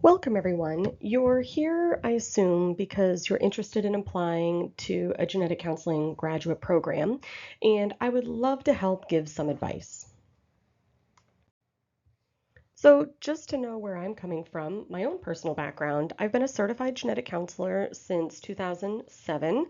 Welcome, everyone. You're here, I assume, because you're interested in applying to a genetic counseling graduate program, and I would love to help give some advice. So, just to know where I'm coming from, my own personal background, I've been a certified genetic counselor since 2007.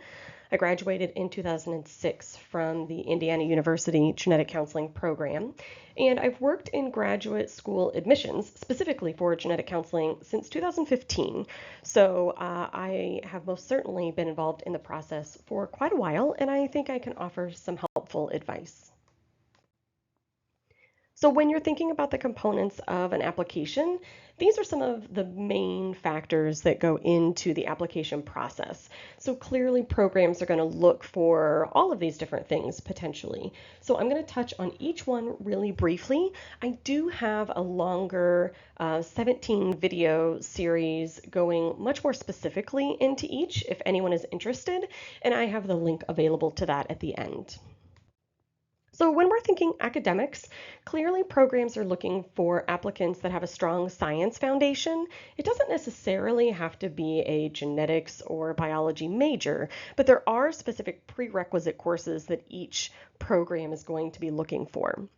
I graduated in 2006 from the Indiana University Genetic Counseling Program, and I've worked in graduate school admissions specifically for genetic counseling since 2015. So, I have most certainly been involved in the process for quite a while, and I think I can offer some helpful advice. So when you're thinking about the components of an application, these are some of the main factors that go into the application process. So clearly programs are going to look for all of these different things potentially. So I'm going to touch on each one really briefly. I do have a longer 17 video series going much more specifically into each if anyone is interested, and I have the link available to that at the end. So when we're thinking academics, clearly programs are looking for applicants that have a strong science foundation. It doesn't necessarily have to be a genetics or biology major, but there are specific prerequisite courses that each program is going to be looking for.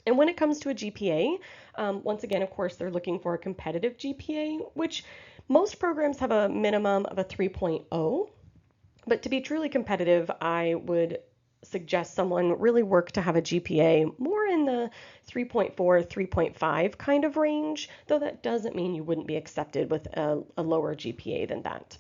And when it comes to a GPA, once again, of course, they're looking for a competitive GPA, which most programs have a minimum of a 3.0. But to be truly competitive, I would suggest someone really work to have a GPA more in the 3.4, 3.5 kind of range, though that doesn't mean you wouldn't be accepted with a lower GPA than that.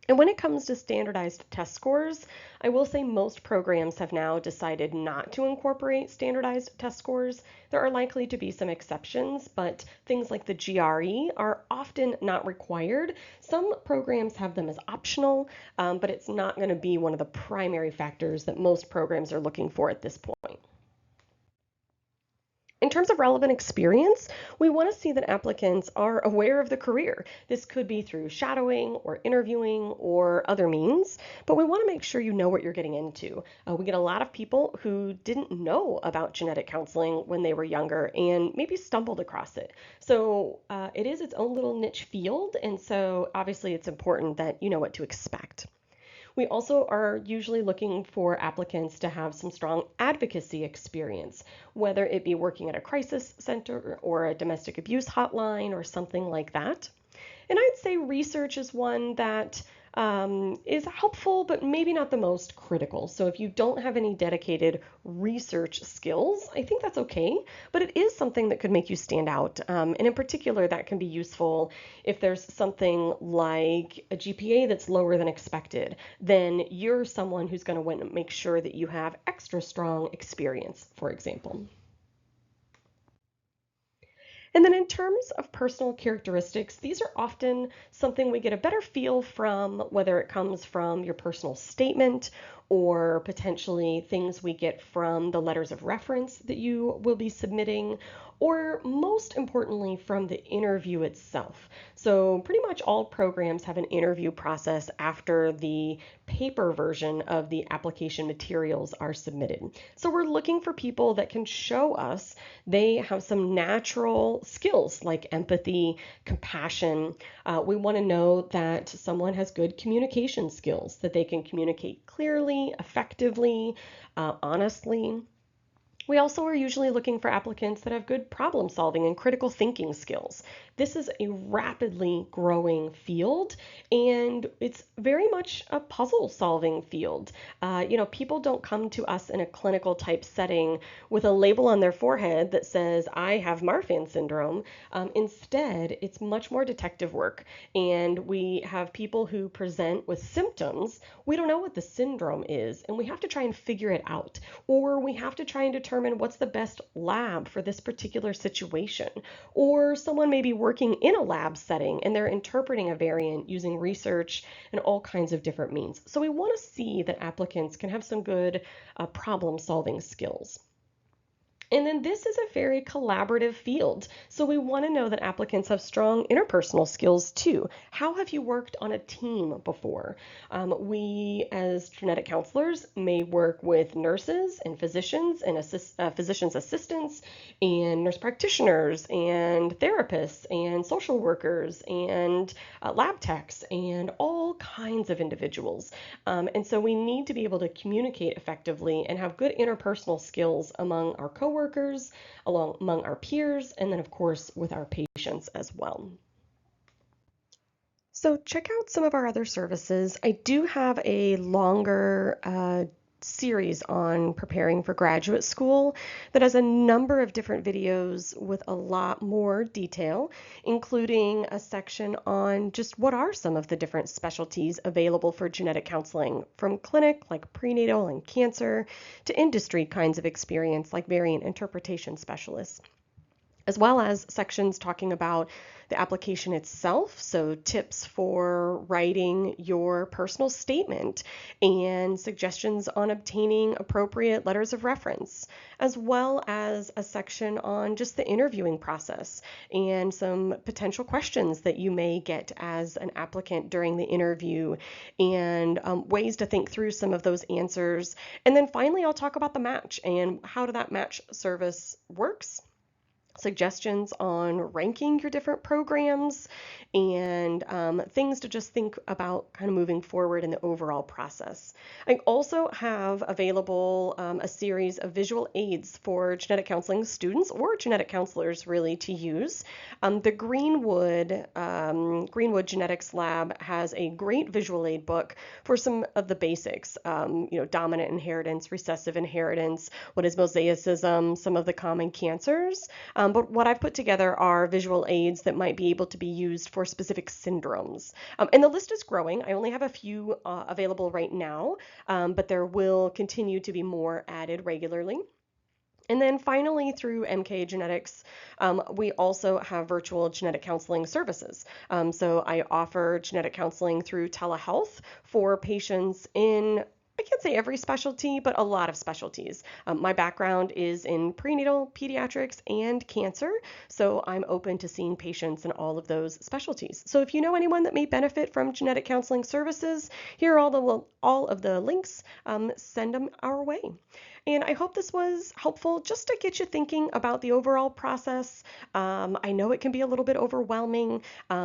And when it comes to standardized test scores, I will say most programs have now decided not to incorporate standardized test scores. There are likely to be some exceptions, but things like the GRE are often not required. Some programs have them as optional, but it's not going to be one of the primary factors that most programs are looking for at this point. In terms of relevant experience, we want to see that applicants are aware of the career. This could be through shadowing or interviewing or other means, but we want to make sure you know what you're getting into. We get a lot of people who didn't know about genetic counseling when they were younger and maybe stumbled across it. So it is its own little niche field, and so obviously it's important that you know what to expect. We also are usually looking for applicants to have some strong advocacy experience, whether it be working at a crisis center or a domestic abuse hotline or something like that. And I'd say research is one that is helpful, but maybe not the most critical. So if you don't have any dedicated research skills, I think that's okay, but it is something that could make you stand out. And in particular, that can be useful if there's something like a GPA that's lower than expected, then you're someone who's going to want to make sure that you have extra strong experience, for example. And then in terms of personal characteristics, these are often something we get a better feel from, whether it comes from your personal statement or potentially things we get from the letters of reference that you will be submitting, or most importantly, from the interview itself. So pretty much all programs have an interview process after the paper version of the application materials are submitted. So we're looking for people that can show us they have some natural skills like empathy, compassion. We want to know that someone has good communication skills, that they can communicate clearly, effectively, honestly. We also are usually looking for applicants that have good problem solving and critical thinking skills. This is a rapidly growing field, and it's very much a puzzle solving field. People don't come to us in a clinical type setting with a label on their forehead that says, I have Marfan syndrome. Instead, it's much more detective work, and we have people who present with symptoms. We don't know what the syndrome is, and we have to try and figure it out, or we have to try and determine what's the best lab for this particular situation. Or someone may be working in a lab setting and they're interpreting a variant using research and all kinds of different means. So we want to see that applicants can have some good problem solving skills. And then this is a very collaborative field. So we want to know that applicants have strong interpersonal skills too. How have you worked on a team before? We, as genetic counselors, may work with nurses and physicians and physicians' assistants and nurse practitioners and therapists and social workers and lab techs and all kinds of individuals. And so we need to be able to communicate effectively and have good interpersonal skills among our coworkers, among our peers, and then, of course, with our patients as well. So check out some of our other services. I do have a longer series on preparing for graduate school that has a number of different videos with a lot more detail, including a section on just what are some of the different specialties available for genetic counseling, from clinic like prenatal and cancer to industry kinds of experience like variant interpretation specialists, as well as sections talking about the application itself, so tips for writing your personal statement and suggestions on obtaining appropriate letters of reference, as well as a section on just the interviewing process and some potential questions that you may get as an applicant during the interview and ways to think through some of those answers. And then finally, I'll talk about the match and how that match service works, suggestions on ranking your different programs, and things to just think about kind of moving forward in the overall process. I also have available a series of visual aids for genetic counseling students or genetic counselors really to use. The Greenwood Genetics Lab has a great visual aid book for some of the basics, dominant inheritance, recessive inheritance, what is mosaicism, some of the common cancers. But what I've put together are visual aids that might be able to be used for specific syndromes. And the list is growing. I only have a few available right now, but there will continue to be more added regularly. And then finally, through MK Genetics, we also have virtual genetic counseling services. So I offer genetic counseling through telehealth for patients in, I can't say every specialty, but a lot of specialties. My background is in prenatal, pediatrics, and cancer, so I'm open to seeing patients in all of those specialties. So if you know anyone that may benefit from genetic counseling services, here are all of the links. Send them our way. And I hope this was helpful just to get you thinking about the overall process. I know it can be a little bit overwhelming,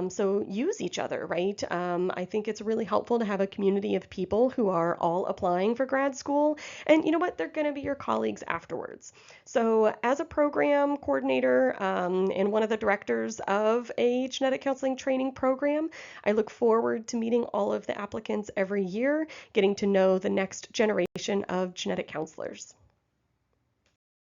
so use each other, right? I think it's really helpful to have a community of people who are all applying for grad school. And you know what? They're going to be your colleagues afterwards. So as a program coordinator and one of the directors of a genetic counseling training program, I look forward to meeting all of the applicants every year, getting to know the next generation of genetic counselors.